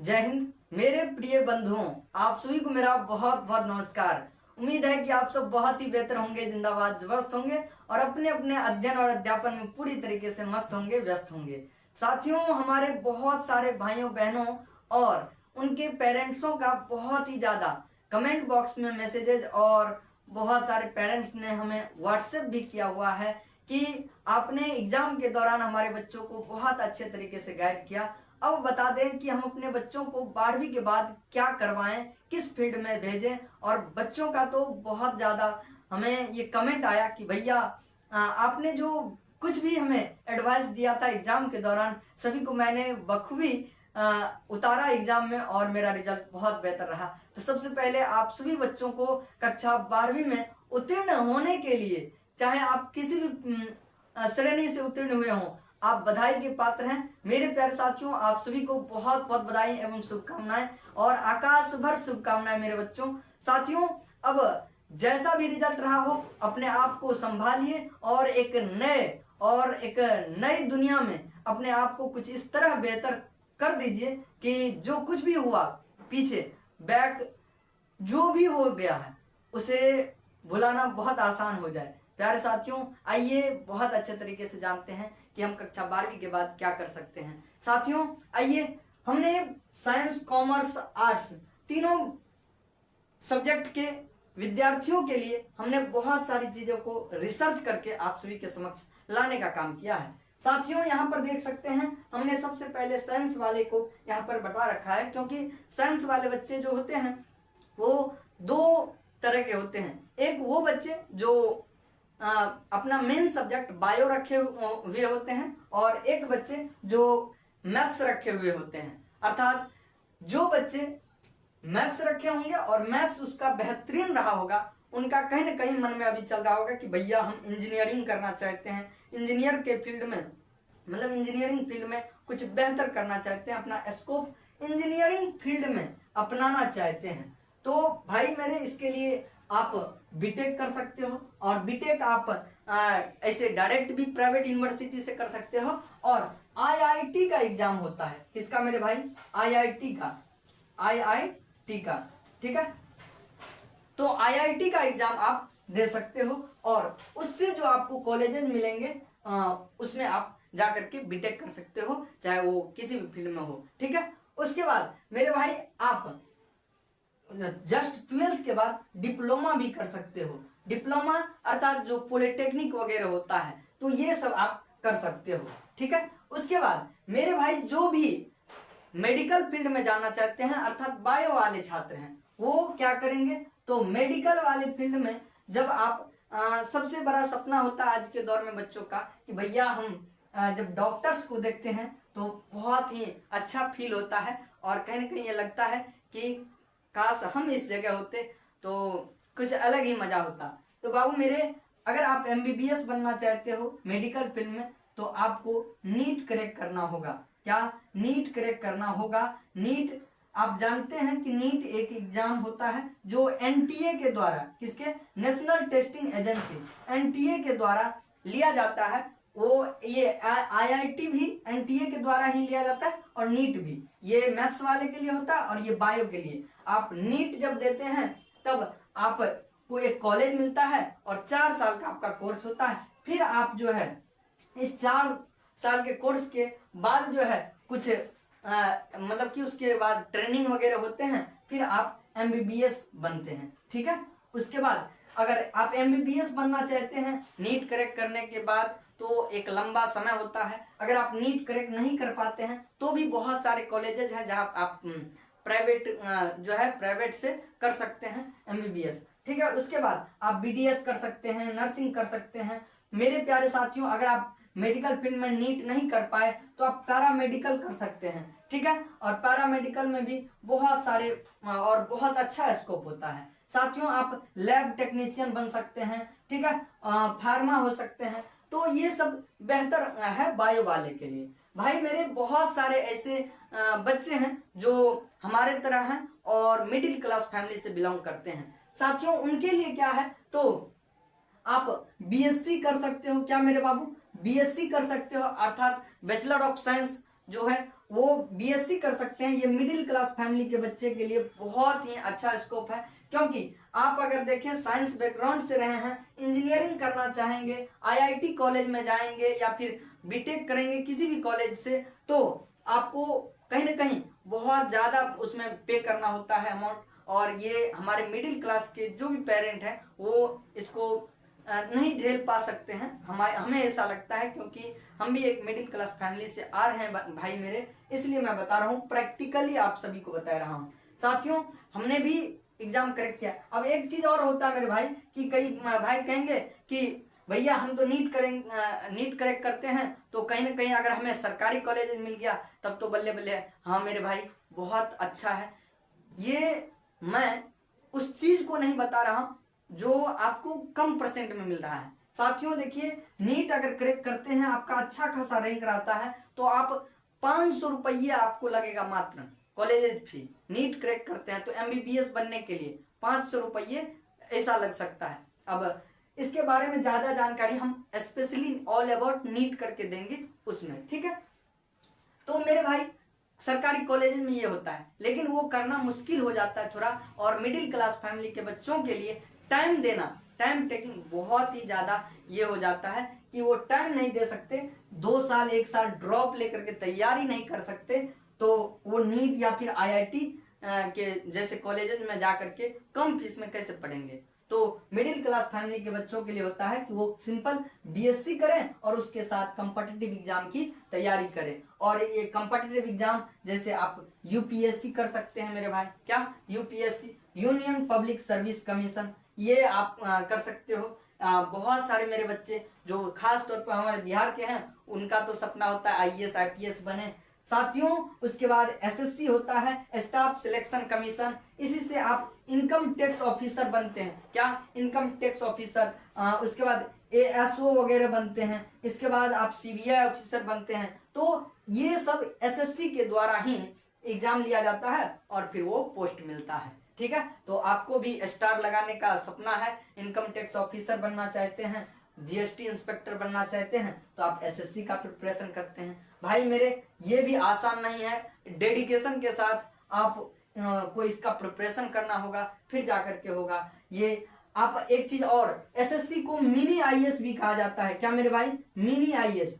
जय हिंद मेरे प्रिय बंधुओं, आप सभी को मेरा बहुत बहुत नमस्कार। उम्मीद है कि आप सब बहुत ही बेहतर होंगे, जिंदाबाद जबरदस्त होंगे और अपने अपने अध्ययन और अध्यापन में पूरी तरीके से मस्त होंगे, व्यस्त होंगे। साथियों, हमारे बहुत सारे भाइयों बहनों और उनके पेरेंट्सों का बहुत ही ज्यादा कमेंट बॉक्स में मैसेजेज और बहुत सारे पेरेंट्स ने हमें व्हाट्सएप भी किया हुआ है कि आपने एग्जाम के दौरान हमारे बच्चों को बहुत अच्छे तरीके से गाइड किया। अब बता दें कि हम अपने बच्चों को 12वीं के बाद क्या करवाएं, किस फील्ड में भेजें। और बच्चों का तो बहुत ज़्यादा हमें ये कमेंट आया कि भैया आपने जो कुछ भी हमें एडवाइस दिया था एग्जाम के दौरान, सभी को मैंने बखूबी उतारा एग्जाम में और मेरा रिजल्ट बहुत बेहतर रहा। तो सबसे पहले आप सभी बच्चों को कक्षा 12वीं में उत्तीर्ण होने के लिए, चाहे आप किसी भी श्रेणी से उत्तीर्ण हुए हों, आप बधाई के पात्र हैं। मेरे प्यारे साथियों, आप सभी को बहुत बहुत बधाई एवं शुभकामनाएं और आकाश भर शुभकामनाएं मेरे बच्चों। साथियों, अब जैसा भी रिजल्ट रहा हो, अपने आप को संभालिए और एक नई दुनिया में अपने आप को कुछ इस तरह बेहतर कर दीजिए कि जो कुछ भी हुआ पीछे, बैक जो भी हो गया है, उसे भुलाना बहुत आसान हो जाए। प्यारे साथियों, आइए बहुत अच्छे तरीके से जानते हैं कि हम कक्षा 12वीं के बाद क्या कर सकते हैं। साथियों, आइए, हमने साइंस, कॉमर्स, आर्ट्स तीनों सब्जेक्ट के विद्यार्थियों के लिए हमने बहुत सारी चीजों को रिसर्च करके आप सभी के समक्ष लाने का काम किया है। साथियों, यहाँ पर देख सकते हैं, हमने सबसे पहले साइंस वाले को यहाँ पर बता रखा है, क्योंकि साइंस वाले बच्चे जो होते हैं वो दो तरह के होते हैं। एक वो बच्चे जो अपना मेन सब्जेक्ट बायो रखे हुए होते हैं और एक बच्चे जो मैथ्स रखे हुए होते हैं। अर्थात जो बच्चे मैथ्स रखे होंगे और मैथ्स उसका बेहतरीन रहा होगा, उनका कहीं ना कहीं मन में अभी चल रहा होगा कि भैया हम इंजीनियरिंग करना चाहते हैं, इंजीनियर के फील्ड में, मतलब इंजीनियरिंग फील्ड में कुछ बेहतर करना चाहते हैं, अपना स्कोप इंजीनियरिंग फील्ड में अपनाना चाहते हैं। तो भाई मेरे, इसके लिए आप बीटेक कर सकते हो और बीटेक आप ऐसे डायरेक्ट भी प्राइवेट यूनिवर्सिटी से कर सकते हो। और आईआईटी का एग्जाम होता है, किसका मेरे भाई? आईआईटी का, ठीक है। तो आईआईटी का एग्जाम आप दे सकते हो और उससे जो आपको कॉलेजेस मिलेंगे उसमें आप जाकर के बीटेक कर सकते हो, चाहे वो किसी भी फील्ड में हो, ठीक है। उसके बाद मेरे भाई, आप जस्ट 12th के बाद डिप्लोमा भी कर सकते हो। डिप्लोमा अर्थात जो पॉलिटेक्निक वगैरह होता है, तो ये सब आप कर सकते हो, ठीक है। उसके बाद मेरे भाई, जो भी मेडिकल फील्ड में जाना चाहते हैं, अर्थात बायो वाले छात्र हैं, वो क्या करेंगे? तो मेडिकल वाले फील्ड में जब आप सबसे बड़ा सपना होता है आज के दौर में बच्चों का कि भैया हम जब डॉक्टर्स को देखते हैं तो बहुत ही अच्छा फील होता है और कहीं ना कहीं ये लगता है कि काश हम इस जगह होते तो कुछ अलग ही मजा होता। तो बाबू मेरे, अगर आप एमबीबीएस बनना चाहते हो मेडिकल फील्ड में, तो आपको नीट क्रैक करना होगा। क्या? नीट क्रैक करना होगा। नीट, आप जानते हैं कि नीट एक एग्जाम होता है जो एनटीए के द्वारा, किसके? नेशनल टेस्टिंग एजेंसी, एनटीए के द्वारा लिया जाता है। वो ये आईआईटी भी एनटीए के द्वारा ही लिया जाता है और नीट भी, ये मैथ्स वाले के लिए होता है और ये बायो के लिए। आप नीट जब देते हैं तब आपको एक कॉलेज मिलता है और 4 साल का आपका कोर्स होता है। फिर आप जो है इस 4 साल के कोर्स के बाद जो है कुछ मतलब कि उसके बाद ट्रेनिंग वगैरह होते हैं, फिर आप एमबीबीएस बनते हैं, ठीक है। उसके बाद अगर आप एमबीबीएस बनना चाहते हैं नीट क्रैक करने के बाद, तो एक लंबा समय होता है। अगर आप नीट क्रैक नहीं कर पाते हैं तो भी बहुत सारे कॉलेजेस हैं जहां आप प्राइवेट जो है प्राइवेट से कर सकते हैं एमबीबीएस, ठीक है। उसके बाद आप बीडीएस कर सकते हैं, नर्सिंग कर सकते हैं। मेरे प्यारे साथियों, अगर आप मेडिकल फील्ड में नीट नहीं कर पाए तो आप पैरामेडिकल कर सकते हैं, ठीक है। और पैरामेडिकल में भी बहुत सारे और बहुत अच्छा स्कोप होता है। साथियों, आप लैब टेक्नीशियन बन सकते हैं, ठीक है, फार्मा हो सकते हैं। तो ये सब बेहतर है बायो वाले के लिए। भाई मेरे, बहुत सारे ऐसे बच्चे हैं जो हमारे तरह हैं और मिडिल क्लास फैमिली से बिलोंग करते हैं। साथियों, उनके लिए क्या है? तो आप बीएससी कर सकते हो। क्या मेरे बाबू? बीएससी कर सकते हो, अर्थात बैचलर ऑफ साइंस जो है वो बीएससी कर सकते हैं। ये मिडिल क्लास फैमिली के बच्चे के लिए बहुत ही अच्छा स्कोप है, क्योंकि आप अगर देखें साइंस बैकग्राउंड से रहे हैं, इंजीनियरिंग करना चाहेंगे, आईआईटी कॉलेज में जाएंगे या फिर बीटेक करेंगे किसी भी कॉलेज से, तो आपको कहीं ना कहीं बहुत ज़्यादा उसमें पे करना होता है अमाउंट। और ये हमारे मिडिल क्लास के जो भी पेरेंट हैं वो इसको नहीं झेल पा सकते हैं। हमें ऐसा लगता है, क्योंकि हम भी एक मिडिल क्लास फैमिली से आ रहे हैं भाई मेरे, इसलिए मैं बता रहा हूँ, प्रैक्टिकली आप सभी को बता रहा हूँ। साथियों, हमने भी एग्जाम करेक्ट किया। अब एक चीज और होता है मेरे भाई कि कई भाई कहेंगे कि भैया हम तो नीट करेक्ट करते हैं, तो कहीं ना कहीं अगर हमें सरकारी कॉलेज मिल गया तब तो बल्ले बल्ले है। हाँ मेरे भाई, बहुत अच्छा है। ये मैं उस चीज को नहीं बता रहा जो आपको कम परसेंट में मिल रहा है। साथियों देखिए, नीट अगर क्रैक करते हैं, आपका अच्छा खासा रैंक रहता है, तो आप 500 रुपये आपको लगेगा मात्र कॉलेज फी। नीट क्रैक करते हैं तो एमबीबीएस बनने के लिए 500 रुपये ऐसा लग सकता है। अब इसके बारे में ज्यादा जानकारी हम स्पेशली ऑल अबाउट नीट करके देंगे उसमें, ठीक है। तो मेरे भाई, सरकारी कॉलेज में ये होता है, लेकिन वो करना मुश्किल हो जाता है थोड़ा, और मिडिल क्लास फैमिली के बच्चों के लिए टाइम देना, टाइम टेकिंग बहुत ही ज़्यादा ये हो जाता है कि वो टाइम नहीं दे सकते। 2 साल 1 साल ड्रॉप लेकर के तैयारी नहीं कर सकते, तो वो नीट या फिर आईआईटी के जैसे कॉलेज में जा करके कम फीस में कैसे पढ़ेंगे। तो मिडिल क्लास फैमिली के बच्चों के लिए होता है कि वो सिंपल बीएससी करें और उसके साथ कॉम्पिटिटिव एग्जाम की तैयारी करें। और ये कॉम्पिटिटिव एग्जाम जैसे आप यूपीएससी कर सकते हैं मेरे भाई, क्या UPSC, union public service commission, ये आप कर सकते हो। बहुत सारे मेरे बच्चे जो खास तौर पर हमारे बिहार के हैं, उनका तो सपना होता है आईएएस आईपीएस बने। साथियों, उसके बाद एसएससी होता है, स्टाफ सिलेक्शन कमीशन, इसी से आप इनकम टैक्स ऑफिसर बनते हैं, क्या इनकम टैक्स ऑफिसर। उसके बाद एएसओ वगैरह बनते हैं, इसके बाद आप सीबीआई ऑफिसर बनते हैं। तो ये सब एसएससी के द्वारा ही एग्जाम लिया जाता है और फिर वो पोस्ट मिलता है, ठीक है। तो आपको भी स्टार लगाने का सपना है, इनकम टैक्स ऑफिसर बनना चाहते हैं, जीएसटी इंस्पेक्टर बनना चाहते हैं, तो आप एसएससी का प्रिपरेशन करते हैं। भाई मेरे, ये भी आसान नहीं है, डेडिकेशन के साथ आप को इसका प्रिपरेशन करना होगा, फिर जाकर के होगा ये। आप एक चीज और, एसएससी को मिनी आईएएस भी कहा जाता है, क्या मेरे भाई, मिनी आईएएस,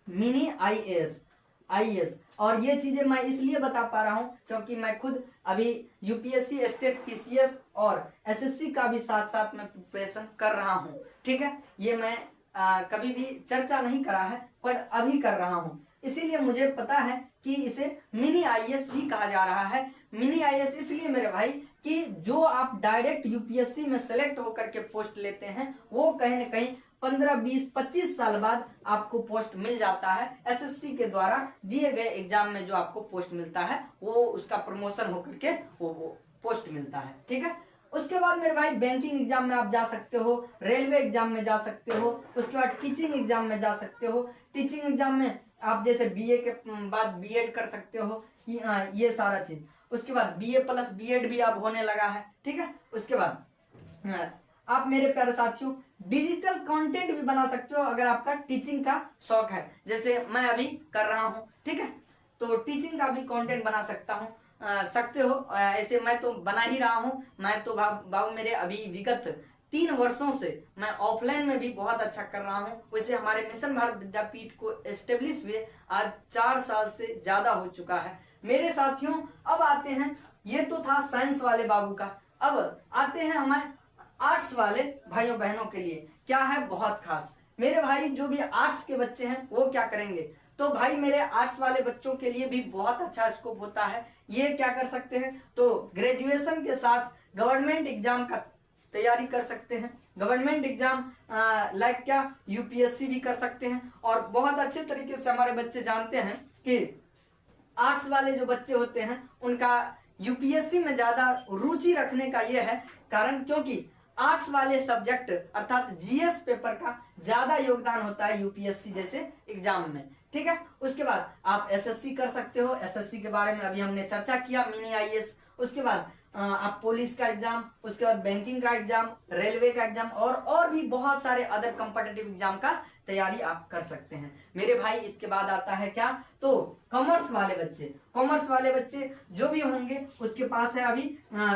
मिनी आईएएस। और ये चीजें मैं इसलिए बता पा रहा हूं क्योंकि मैं खुद अभी यूपीएससी स्टेट पीसीएस और एसएससी का भी साथ साथ में प्रिपरेशन कर रहा हूं, ठीक है। ये मैं कभी भी चर्चा नहीं करा है, पर अभी कर रहा हूं, इसीलिए मुझे पता है कि इसे मिनी आईएएस भी कहा जा रहा है। मिनी आईएएस इसलिए मेरे भाई कि जो आप डायरेक्ट यूपीएससी में सेलेक्ट होकर के पोस्ट लेते हैं, वो कहीं ना कहीं 15, 20, 25 साल बाद आपको पोस्ट मिल जाता है। एसएससी के द्वारा दिए गए एग्जाम में जो आपको पोस्ट मिलता है, वो उसका प्रमोशन होकर के वो पोस्ट मिलता है, ठीक है। उसके बाद मेरे भाई, बैंकिंग एग्जाम में आप जा सकते हो, रेलवे एग्जाम में जा सकते हो, उसके बाद टीचिंग एग्जाम में जा सकते हो। टीचिंग एग्जाम में आप जैसे बीए के बाद बीएड कर सकते हो, ये सारा चीज। उसके बाद बीए प्लस बीएड भी अब होने लगा है, ठीक है। उसके बाद आप मेरे प्यारे साथियों डिजिटल कंटेंट भी बना सकते हो अगर आपका टीचिंग का शौक है, जैसे मैं अभी कर रहा हूँ, ठीक है। तो टीचिंग का भी कंटेंट बना सकते हो। ऐसे मैं तो बना ही रहा हूँ। मैं तो बाबू मेरे अभी विगत 3 वर्षों से मैं ऑफलाइन में भी बहुत अच्छा कर रहा हूँ। वैसे हमारे मिशन भारत विद्यापीठ को एस्टेब्लिश हुए आज 4 साल से ज्यादा हो चुका है मेरे साथियों। अब आते हैं, ये तो था साइंस वाले बाबू का, अब आते हैं हमारे आर्ट्स वाले भाइयों बहनों के लिए। क्या है बहुत खास मेरे भाई, जो भी आर्ट्स के बच्चे हैं वो क्या करेंगे, तो भाई मेरे आर्ट्स वाले बच्चों के लिए भी बहुत अच्छा स्कोप होता है। ये क्या कर सकते हैं, तो ग्रेजुएशन के साथ गवर्नमेंट एग्जाम का तैयारी कर सकते हैं। गवर्नमेंट एग्जाम लाइक क्या यूपीएससी भी कर सकते हैं। और बहुत अच्छे तरीके से हमारे बच्चे जानते हैं कि आर्ट्स वाले जो बच्चे होते हैं उनका यूपीएससी में ज्यादा रुचि रखने का ये है कारण, क्योंकि आर्ट्स वाले सब्जेक्ट अर्थात जीएस पेपर का ज्यादा योगदान होता है यूपीएससी जैसे एग्जाम में, ठीक है। उसके बाद आप एसएससी कर सकते हो, एसएससी के बारे में अभी हमने चर्चा किया, मिनी आईएएस। उसके बाद आप पुलिस का एग्जाम, उसके बाद बैंकिंग का एग्जाम, रेलवे का एग्जाम और भी बहुत सारे अदर कॉम्पिटिटिव एग्जाम का तैयारी आप कर सकते हैं मेरे भाई। इसके बाद आता है क्या, तो कॉमर्स वाले बच्चे जो भी होंगे उसके पास है अभी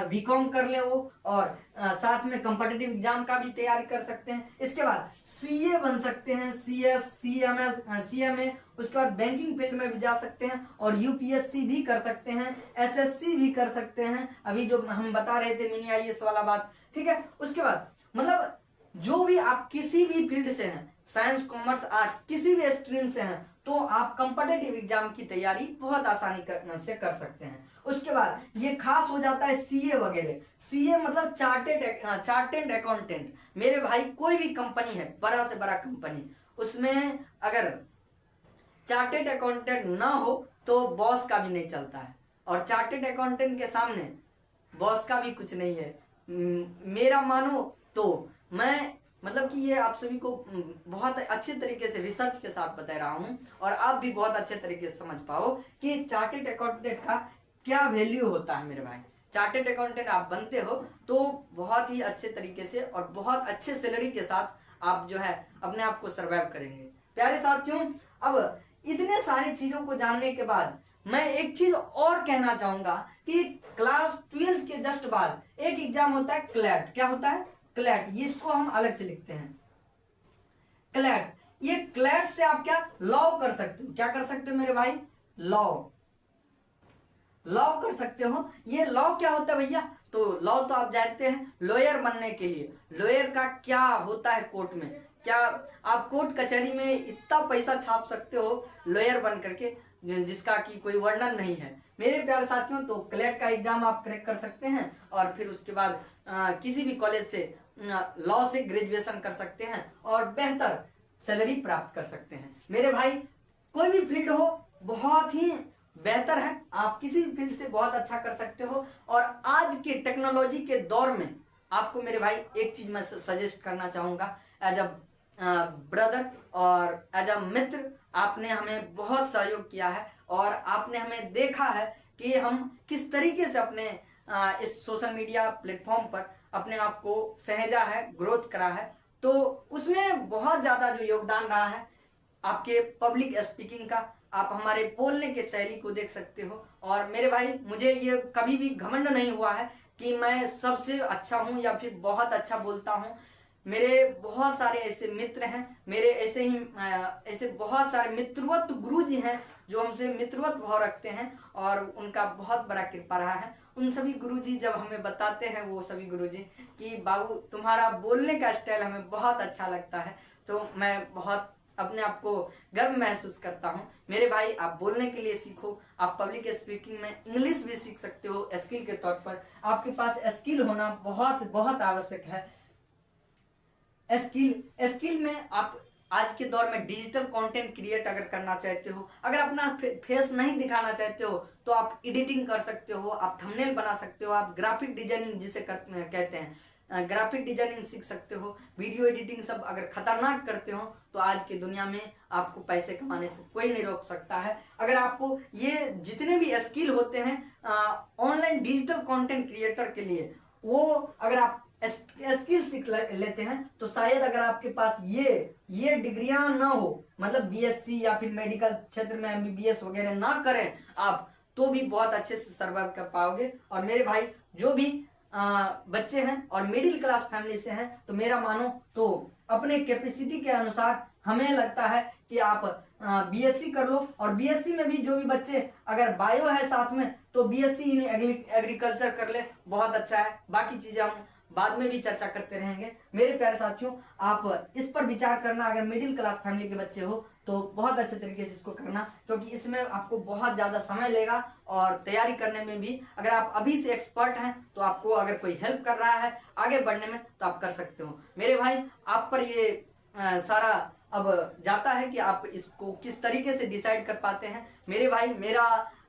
बीकॉम कर ले वो, और साथ में कॉम्पिटिटिव एग्जाम का भी तैयारी कर सकते हैं। इसके बाद सीए बन सकते हैं, सीएस, सीएमए, उसके बाद बैंकिंग फील्ड में भी जा सकते हैं और यूपीएससी भी कर सकते हैं, एसएससी भी कर सकते हैं, अभी जो हम बता रहे थे मिनी आईएएस वाला बात, ठीक है। उसके बाद मतलब जो भी आप किसी भी फील्ड से हैं, साइंस, कॉमर्स, आर्ट्स, किसी भी स्ट्रीम से हैं, तो आप कॉम्पिटिटिव एग्जाम की तैयारी बहुत आसानी से कर सकते हैं। उसके बाद ये खास हो जाता है सीए वगैरह। सीए मतलब चार्टेड अकाउंटेंट। मेरे भाई कोई भी कंपनी है, बड़ा से बड़ा कंपनी, उसमें अगर चार्टेड अकाउंटेंट ना हो तो बॉस का भी नहीं चलता है, और चार्टेड अकाउंटेंट के सामने बॉस का भी कुछ नहीं है। मेरा मानो तो मैं मतलब कि ये आप सभी को बहुत अच्छे तरीके से रिसर्च के साथ बता रहा हूँ, और आप भी बहुत अच्छे तरीके से समझ पाओ कि चार्टेड अकाउंटेंट का क्या वैल्यू होता है मेरे भाई। चार्टेड अकाउंटेंट आप बनते हो तो बहुत ही अच्छे तरीके से और बहुत अच्छे सैलरी के साथ आप जो है अपने आप को सर्वाइव करेंगे। प्यारे साथियों, अब इतने सारी चीजों को जानने के बाद मैं एक चीज और कहना चाहूंगा कि क्लास 12 के जस्ट बाद एक एग्जाम होता है क्लैट। क्या होता है? क्लैट। ये इसको हम अलग से लिखते हैं, क्लैट। ये क्लैट से आप क्या लॉ कर सकते हो? क्या कर सकते हो मेरे भाई? लॉ कर सकते हो। ये लॉ क्या होता है भैया? तो लॉ तो आप जानते हैं, लॉयर बनने के लिए लॉयर का क्या होता है कोर्ट में, क्या आप कोर्ट कचहरी में इतना पैसा छाप सकते हो लॉयर बन करके जिसका कि कोई वर्णन नहीं है। मेरे प्यारे साथियों, तो क्लैट का एग्जाम आप क्रैक कर सकते हैं और फिर उसके बाद किसी भी कॉलेज से लॉ से ग्रेजुएशन कर सकते हैं और बेहतर सैलरी प्राप्त कर सकते हैं। मेरे भाई कोई भी फील्ड हो बहुत ही बेहतर है, आप किसी भी फील्ड से बहुत अच्छा कर सकते हो। और आज के टेक्नोलॉजी के दौर में आपको मेरे भाई एक चीज मैं सजेस्ट करना चाहूंगा एज अ ब्रदर और एज अ मित्र। आपने हमें बहुत सहयोग किया है और आपने हमें देखा है कि हम किस तरीके से अपने इस सोशल मीडिया प्लेटफॉर्म पर अपने आप को सहेजा है, ग्रोथ करा है। तो उसमें बहुत ज़्यादा जो योगदान रहा है आपके पब्लिक स्पीकिंग का, आप हमारे बोलने के शैली को देख सकते हो। और मेरे भाई मुझे ये कभी भी घमंड नहीं हुआ है कि मैं सबसे अच्छा हूँ या फिर बहुत अच्छा बोलता हूँ। मेरे बहुत सारे ऐसे मित्र हैं, मेरे ऐसे बहुत सारे मित्रवत गुरुजी हैं जो हमसे मित्रवत भाव रखते हैं और उनका बहुत बड़ा कृपा रहा है। उन सभी गुरुजी जब हमें बताते हैं, वो सभी गुरुजी, कि बाबू तुम्हारा बोलने का स्टाइल हमें बहुत अच्छा लगता है, तो मैं बहुत अपने आप को गर्व महसूस करता हूँ। मेरे भाई आप बोलने के लिए सीखो, आप पब्लिक स्पीकिंग में इंग्लिश भी सीख सकते हो स्किल के तौर पर। आपके पास स्किल होना बहुत बहुत आवश्यक है। स्किल में आप आज के दौर में डिजिटल कंटेंट क्रिएट अगर करना चाहते हो, अगर अपना फेस नहीं दिखाना चाहते हो, तो आप एडिटिंग कर सकते हो, आप थंबनेल बना सकते हो, आप ग्राफिक डिजाइनिंग जिसे कहते हैं ग्राफिक डिजाइनिंग सीख सकते हो, वीडियो एडिटिंग सब अगर खतरनाक करते हो तो आज की दुनिया में आपको पैसे कमाने से कोई नहीं रोक सकता है। अगर आपको ये जितने भी स्किल होते हैं ऑनलाइन डिजिटल कंटेंट क्रिएटर के लिए, वो अगर आप स्किल सीख लेते हैं तो शायद अगर आपके पास ये डिग्रियां ना हो, मतलब बीएससी या फिर मेडिकल क्षेत्र में एमबीबीएस वगैरह ना करें आप, तो भी बहुत अच्छे से सर्वाइव कर पाओगे। और मेरे भाई जो भी बच्चे हैं और मिडिल क्लास फैमिली से हैं, तो मेरा मानो तो अपने कैपेसिटी के अनुसार हमें लगता है कि आप बीएससी कर लो। और बीएससी में भी जो भी बच्चे अगर बायो है साथ में, तो बीएससी इन एग्रीकल्चर कर ले, बहुत अच्छा है। बाकी चीजें हम बाद में भी चर्चा करते रहेंगे। मेरे प्यारे साथियों, आप इस पर विचार करना, अगर मिडिल क्लास फैमिली के बच्चे हो तो बहुत अच्छे तरीके से इसको करना, क्योंकि इसमें आपको बहुत ज़्यादा समय लेगा और तैयारी करने में भी। अगर आप अभी से एक्सपर्ट हैं तो आपको अगर कोई हेल्प कर रहा है आगे बढ़ने में तो आप कर सकते हो। मेरे भाई आप पर ये सारा अब जाता है कि आप इसको किस तरीके से डिसाइड कर पाते हैं। मेरे भाई मेरा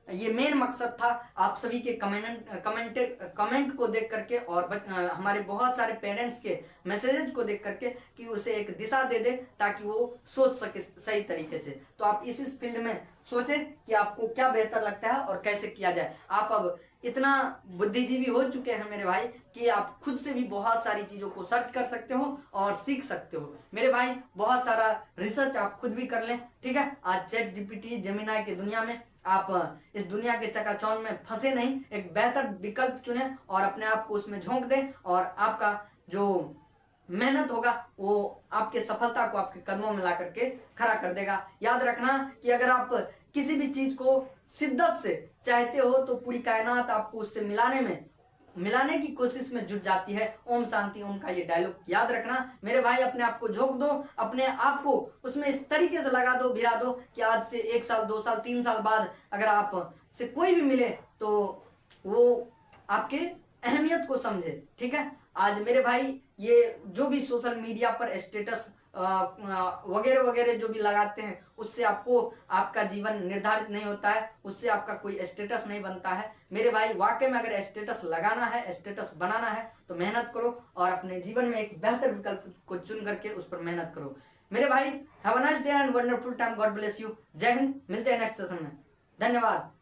ये मेन मकसद था आप सभी के कमेंट को देख करके और हमारे बहुत सारे पेरेंट्स के मैसेजेस को देख करके कि उसे एक दिशा दे दे ताकि वो सोच सके सही तरीके से। तो आप इस फील्ड में सोचें कि आपको क्या बेहतर लगता है और कैसे किया जाए। आप अब इतना बुद्धिजीवी हो चुके हैं मेरे भाई कि आप खुद से भी बहुत सारी चीज़ों को सर्च कर सकते हो और सीख सकते हो मेरे भाई। बहुत सारा रिसर्च आप खुद भी कर लें, ठीक है। आज चैट जीपीटी जेमिनाई की दुनिया में आप इस दुनिया के चकाचौंध में फंसे नहीं, एक बेहतर विकल्प चुने और अपने आप को उसमें झोंक दें और आपका जो मेहनत होगा वो आपके सफलता को आपके कदमों में ला करके खड़ा कर देगा। याद रखना कि अगर आप किसी भी चीज को शिद्दत से चाहते हो तो पूरी कायनात आपको उससे मिलाने की कोशिश में जुट जाती है। ओम शांति ओम का ये डायलॉग याद रखना मेरे भाई। अपने आप को झोंक दो, अपने आप को उसमें इस तरीके से लगा दो, भिरा दो कि आज से 1 साल 2 साल 3 साल बाद अगर आप से कोई भी मिले तो वो आपके अहमियत को समझे, ठीक है। आज मेरे भाई ये जो भी सोशल मीडिया पर स्टेटस वगैरह वगैरह जो भी लगाते हैं उससे आपको आपका जीवन निर्धारित नहीं होता है, उससे आपका कोई स्टेटस नहीं बनता है मेरे भाई। वाकई में अगर स्टेटस लगाना है, स्टेटस बनाना है तो मेहनत करो और अपने जीवन में एक बेहतर विकल्प को चुन करके उस पर मेहनत करो मेरे भाई। Have a nice day and wonderful time. God bless you. जय हिंद। मिलते हैं नेक्स्ट सेशन में। धन्यवाद।